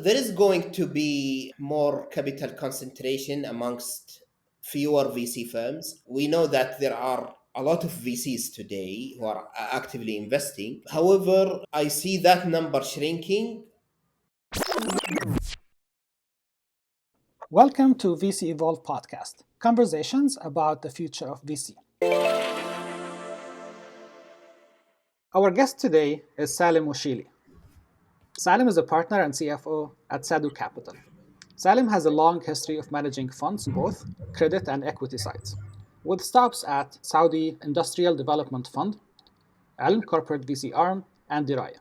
There is going to be more capital concentration amongst fewer VC firms. We know that there are a lot of VCs today who are actively investing. However, I see that number shrinking. Welcome to VC Evolve podcast, conversations about the future of VC. Our guest today is Salem Washeely. Salem is a partner and CFO at Sadu Capital. Salem has a long history of managing funds, both credit and equity sides, with stops at Saudi Industrial Development Fund, Allen Corporate VC Arm, and Derayah.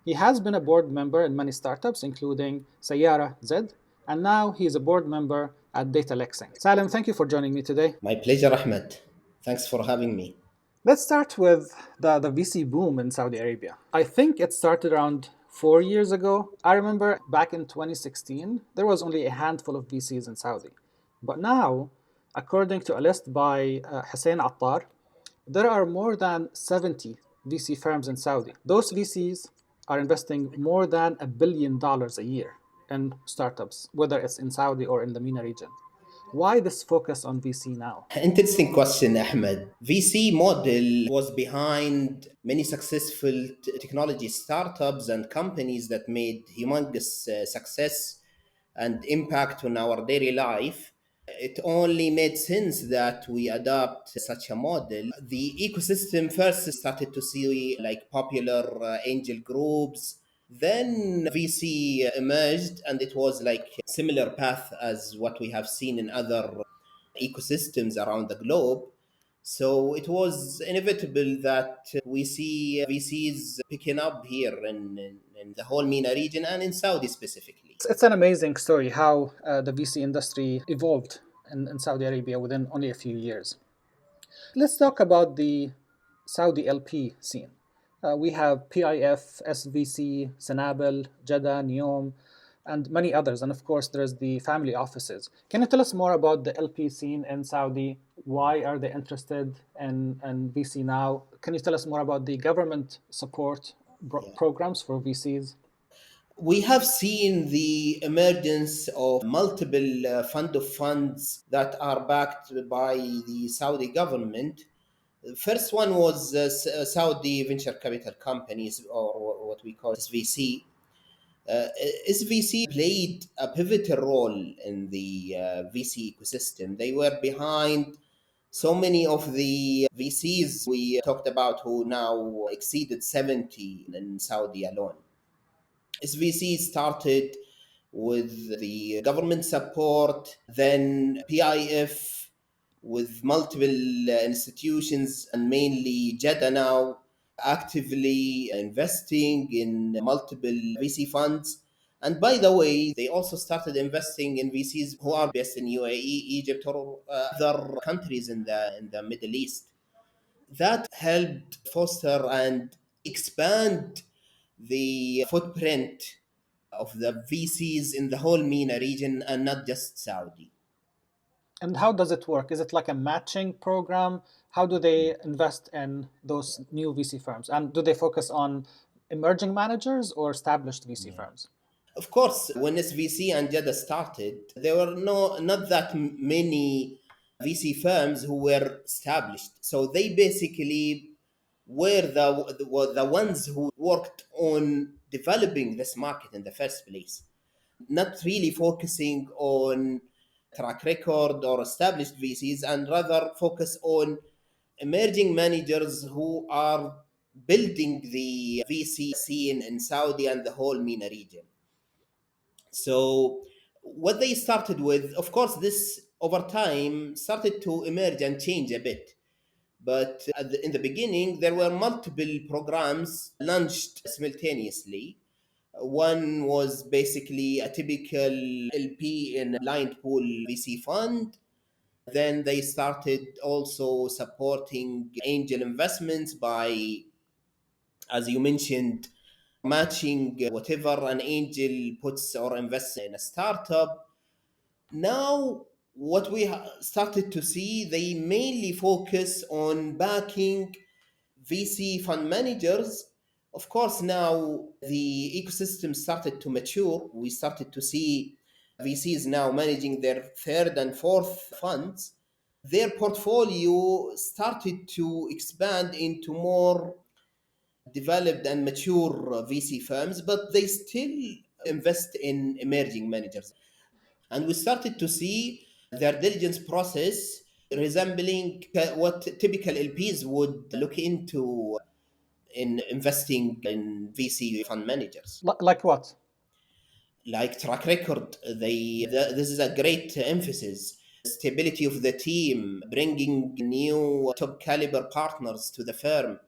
He has been a board member in many startups, including Sayarah Z, and now he is a board member at DataLexing. Salem, thank you for joining me today. My pleasure, Ahmed. Thanks for having me. Let's start with the VC boom in Saudi Arabia. I think it started around 4 years ago. I remember back in 2016, there was only a handful of VCs in Saudi. But now, according to a list by Hussein Attar, there are more than 70 VC firms in Saudi. Those VCs are investing more than $1 billion a year in startups, whether it's in Saudi or in the MENA region. Why this focus on VC now? Interesting question, Ahmed. VC model was behind many successful technology startups and companies that made humongous success and impact on our daily life. It only made sense that we adopt such a model. The ecosystem first started to see like popular angel groups. Then VC emerged, and it was like a similar path as what we have seen in other ecosystems around the globe. So it was inevitable that we see VCs picking up here in the whole MENA region and in Saudi specifically. It's an amazing story how the VC industry evolved in Saudi Arabia within only a few years. Let's talk about the Saudi LP scene. We have PIF, SVC, Sanabel, Jeddah, Neom, and many others. And of course, there's the family offices. Can you tell us more about the LP scene in Saudi? Why are they interested in VC now? Can you tell us more about the government support programs for VCs? We have seen the emergence of multiple fund of funds that are backed by the Saudi government. The first one was Saudi venture capital companies, or what we call SVC. Uh, SVC played a pivotal role in the VC ecosystem. They were behind so many of the VCs we talked about who now exceeded 70 in Saudi alone. SVC started with the government support, then PIF with multiple institutions, and mainly Jeddah now actively investing in multiple VC funds. And by the way, they also started investing in VCs who are based in UAE, Egypt, or other countries in the Middle East. That helped foster and expand the footprint of the VCs in the whole MENA region and not just Saudi. And how does it work? Is it like a matching program? How do they invest in those new VC firms? And do they focus on emerging managers or established VC firms? Of course, when SVC and Jeddah started, there were not that many VC firms who were established. So they basically were the ones who worked on developing this market in the first place, not really focusing on track record or established VCs, and rather focus on emerging managers who are building the VC scene in Saudi and the whole MENA region. So, what they started with, of course, this over time started to emerge and change a bit. But in the beginning, there were multiple programs launched simultaneously. One was basically a typical LP in a blind pool VC fund. Then they started also supporting angel investments by, as you mentioned, matching whatever an angel puts or invests in a startup. Now, what we started to see, they mainly focus on backing VC fund managers Of course, now the ecosystem started to mature. We started to see VCs now managing their third and fourth funds. Their portfolio started to expand into more developed and mature VC firms, but they still invest in emerging managers. And we started to see their diligence process resembling what typical LPs would look into in investing in VC fund managers. Like what? Like track record, this is a great emphasis. Stability of the team, bringing new top caliber partners to the firm.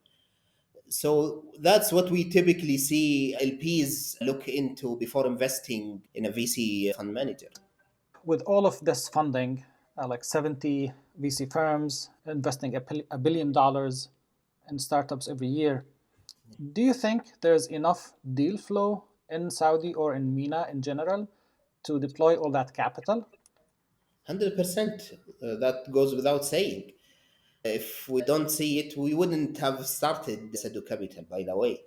So that's what we typically see LPs look into before investing in a VC fund manager. With all of this funding, like 70 VC firms investing $1 billion in startups every year, do you think there's enough deal flow in Saudi or in MENA in general to deploy all that capital? 100%. That goes without saying. If we don't see it, we wouldn't have started Sadu Capital, by the way.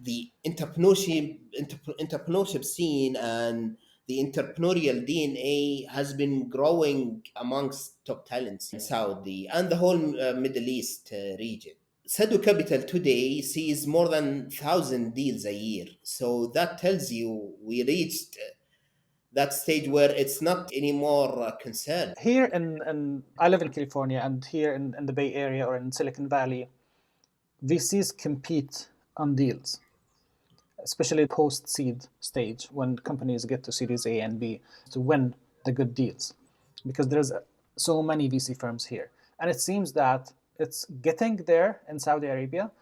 The entrepreneurship scene and the entrepreneurial DNA has been growing amongst top talents in Saudi and the whole Middle East region. Sadu Capital today sees more than 1,000 deals a year. So that tells you we reached that stage where it's not anymore a concern. Here in I live in California, and here in the Bay Area or in Silicon Valley, VCs compete on deals, especially post-seed stage when companies get to Series A and B to win the good deals, because there's so many VC firms here. And it seems that it's getting there in Saudi Arabia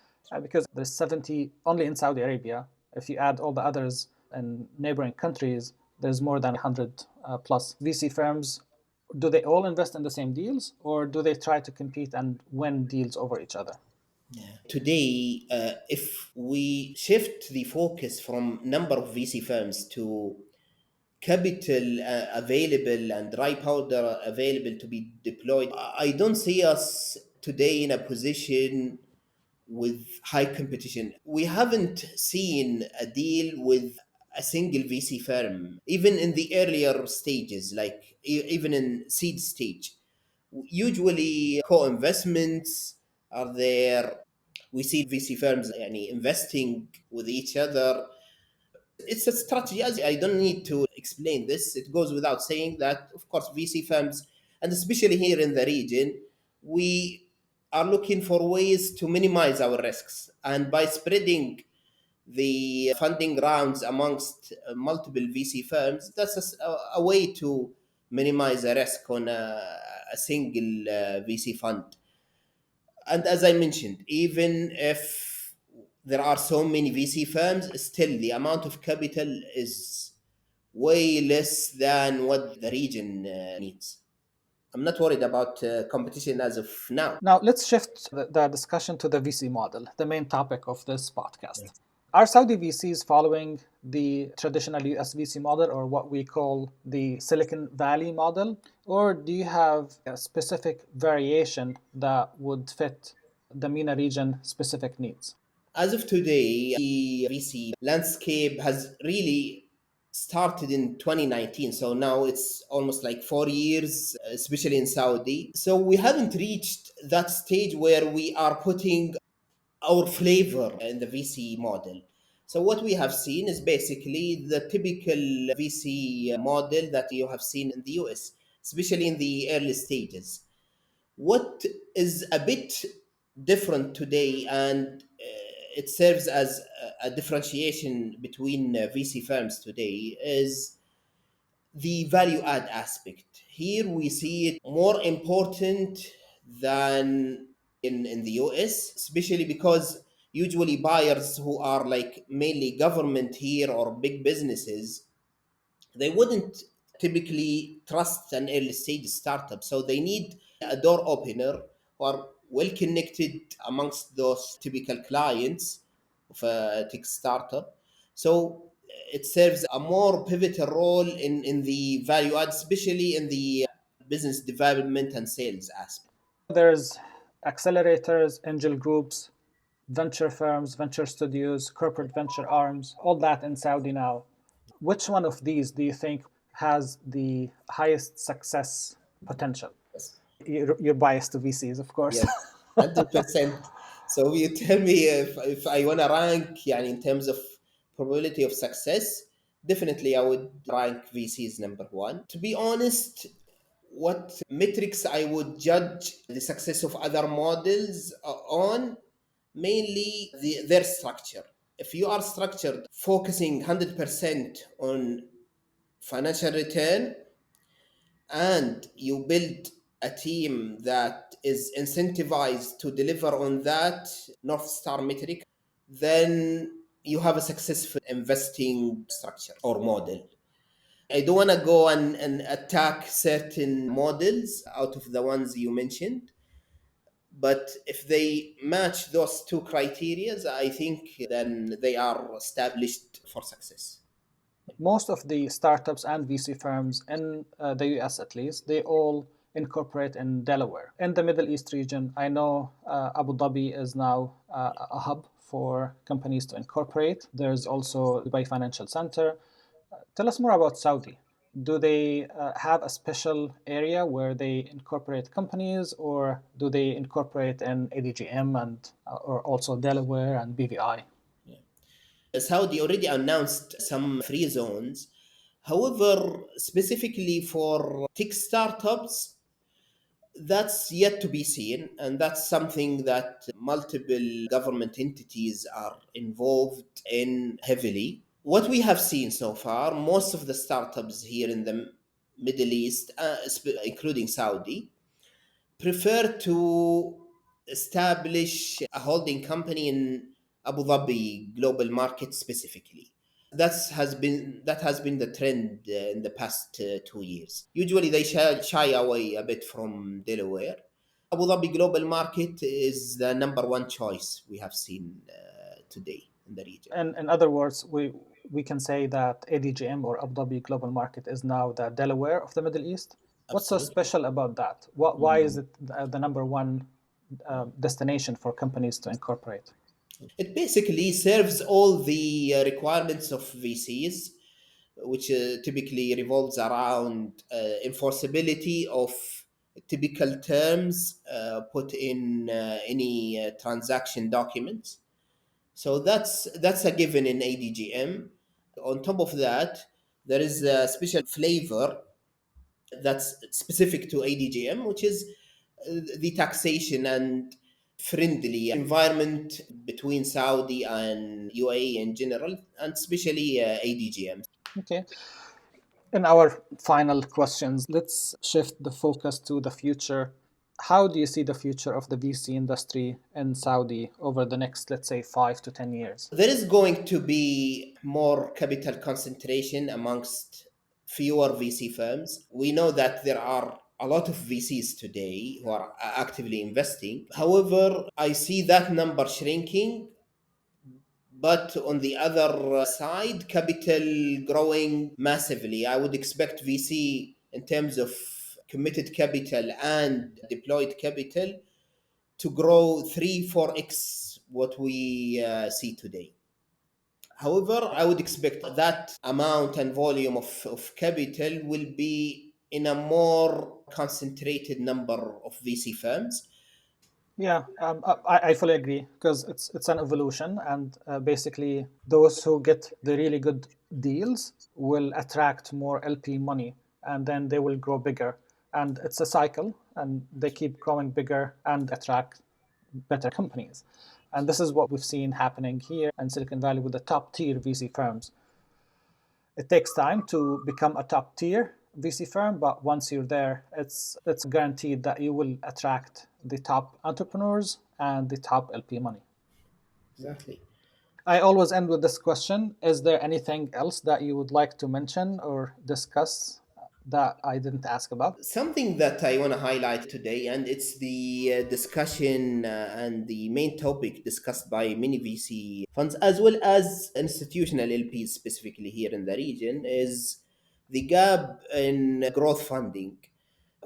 because there's 70 only in Saudi Arabia. If you add all the others in neighboring countries, there's more than 100 plus VC firms. Do they all invest in the same deals, or do they try to compete and win deals over each other? Today, if we shift the focus from number of VC firms to capital available and dry powder available to be deployed, I don't see us today in a position with high competition. We haven't seen a deal with a single VC firm, even in the earlier stages, like even in seed stage. Usually, co-investments are there. We see VC firms investing with each other. It's a strategy. As I don't need to explain this, it goes without saying that, of course, VC firms, and especially here in the region, we are looking for ways to minimize our risks. And by spreading the funding rounds amongst multiple VC firms, that's a way to minimize the risk on a single VC fund. And as I mentioned, even if there are so many VC firms, still the amount of capital is way less than what the region needs. I'm not worried about competition as of now. Now, let's shift the discussion to the VC model, the main topic of this podcast. Are Saudi VCs following the traditional US VC model, or what we call the Silicon Valley model? Or do you have a specific variation that would fit the MENA region specific needs? As of today, the VC landscape has really started in 2019. So now it's almost like 4 years, especially in Saudi. So we haven't reached that stage where we are putting our flavor in the VC model. So what we have seen is basically the typical VC model that you have seen in the US, especially in the early stages. What is a bit different today, and it serves as a differentiation between VC firms today, is the value add aspect. Here we see it more important than in the US, especially because usually buyers who are like mainly government here or big businesses, they wouldn't typically trust an early stage startup. So they need a door opener or well connected amongst those typical clients of a tech startup. So it serves a more pivotal role in the value add, especially in the business development and sales aspect. There's accelerators, angel groups, venture firms, venture studios, corporate venture arms, all that in Saudi now. Which one of these do you think has the highest success potential? Yes. You're biased to VCs, of course. Yes, 100%. So you tell me if I want to rank يعني in terms of probability of success, definitely I would rank VCs number one. To be honest, what metrics I would judge the success of other models on, mainly their structure. If you are structured focusing 100% on financial return, and you build a team that is incentivized to deliver on that North Star metric, then you have a successful investing structure or model. I don't want to go and attack certain models out of the ones you mentioned, but if they match those two criteria, I think then they are established for success. Most of the startups and VC firms in the US, at least, they all incorporate in Delaware. In the Middle East region, I know Abu Dhabi is now a hub for companies to incorporate. There's also Dubai Financial Center. Tell us more about Saudi. Do they have a special area where they incorporate companies, or do they incorporate in ADGM and or also Delaware and BVI? Saudi already announced some free zones. However, specifically for tech startups, that's yet to be seen, and that's something that multiple government entities are involved in heavily. What we have seen so far, most of the startups here in the Middle East, including Saudi, prefer to establish a holding company in Abu Dhabi global market specifically. That has been the trend in the past 2 years. Usually they shy away a bit from Delaware. Abu Dhabi global market is the number one choice we have seen today in the region. And in other words, we can say that ADGM or Abu Dhabi Global Market is now the Delaware of the Middle East. What's so Absolutely. special about that? Why is it the number one destination for companies to incorporate? It basically serves all the requirements of VCs, which typically revolves around enforceability of typical terms put in any transaction documents. So that's a given in ADGM. On top of that, there is a special flavor that's specific to ADGM, which is the taxation and friendly environment between Saudi and UAE in general, and especially ADGM. Okay. In our final questions, let's shift the focus to the future. How do you see the future of the VC industry in Saudi over the next, let's say, 5 to 10 years? There is going to be more capital concentration amongst fewer VC firms. We know that there are a lot of VCs today who are actively investing. However, I see that number shrinking, but on the other side, capital growing massively. I would expect VC in terms of committed capital and deployed capital to grow 3 4x what we see today. However, I would expect that amount and volume of capital will be in a more concentrated number of VC firms. Yeah, I fully agree because it's an evolution, and basically those who get the really good deals will attract more LP money, and then they will grow bigger, and it's a cycle, and they keep growing bigger and attract better companies, and this is what we've seen happening here in Silicon Valley with the top tier VC firms. It takes time to become a top tier VC firm, but once you're there, it's guaranteed that you will attract the top entrepreneurs and the top LP money. Exactly. I always end with this question. Is there anything else that you would like to mention or discuss that I didn't ask about? Something that I want to highlight today, and it's the discussion and the main topic discussed by many VC funds as well as institutional LPs, specifically here in the region, is the gap in growth funding.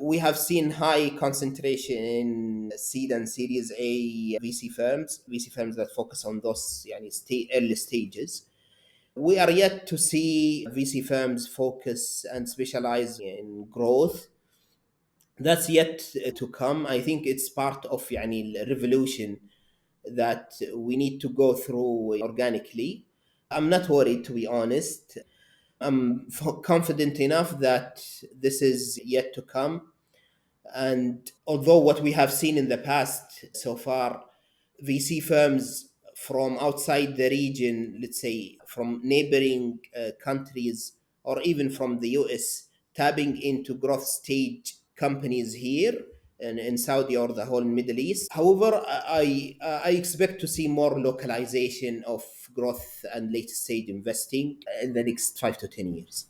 We have seen high concentration in seed and Series A VC firms that focus on those early stages. We are yet to see VC firms focus and specialize in growth. That's yet to come. I think it's part of revolution that we need to go through organically. I'm not worried, to be honest. I'm confident enough that this is yet to come. And although what we have seen in the past so far, VC firms from outside the region, let's say from neighboring countries or even from the US, tapping into growth stage companies here in Saudi or the whole Middle East. However, I expect to see more localization of growth and late stage investing in the next 5 to 10 years.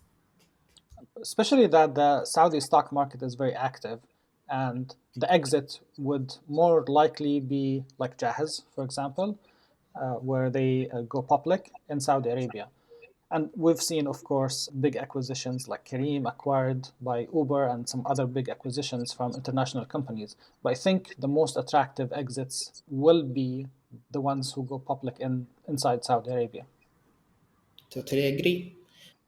Especially that the Saudi stock market is very active, and the exit would more likely be like Jahez, for example, where they go public in Saudi Arabia. And we've seen, of course, big acquisitions like Careem acquired by Uber and some other big acquisitions from international companies. But I think the most attractive exits will be the ones who go public inside Saudi Arabia. Totally agree.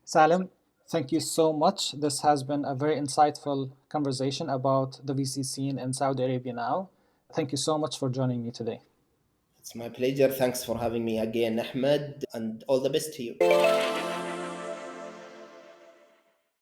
Salem, thank you so much. This has been a very insightful conversation about the VC scene in Saudi Arabia now. Thank you so much for joining me today. It's my pleasure. Thanks for having me again, Ahmed, and all the best to you.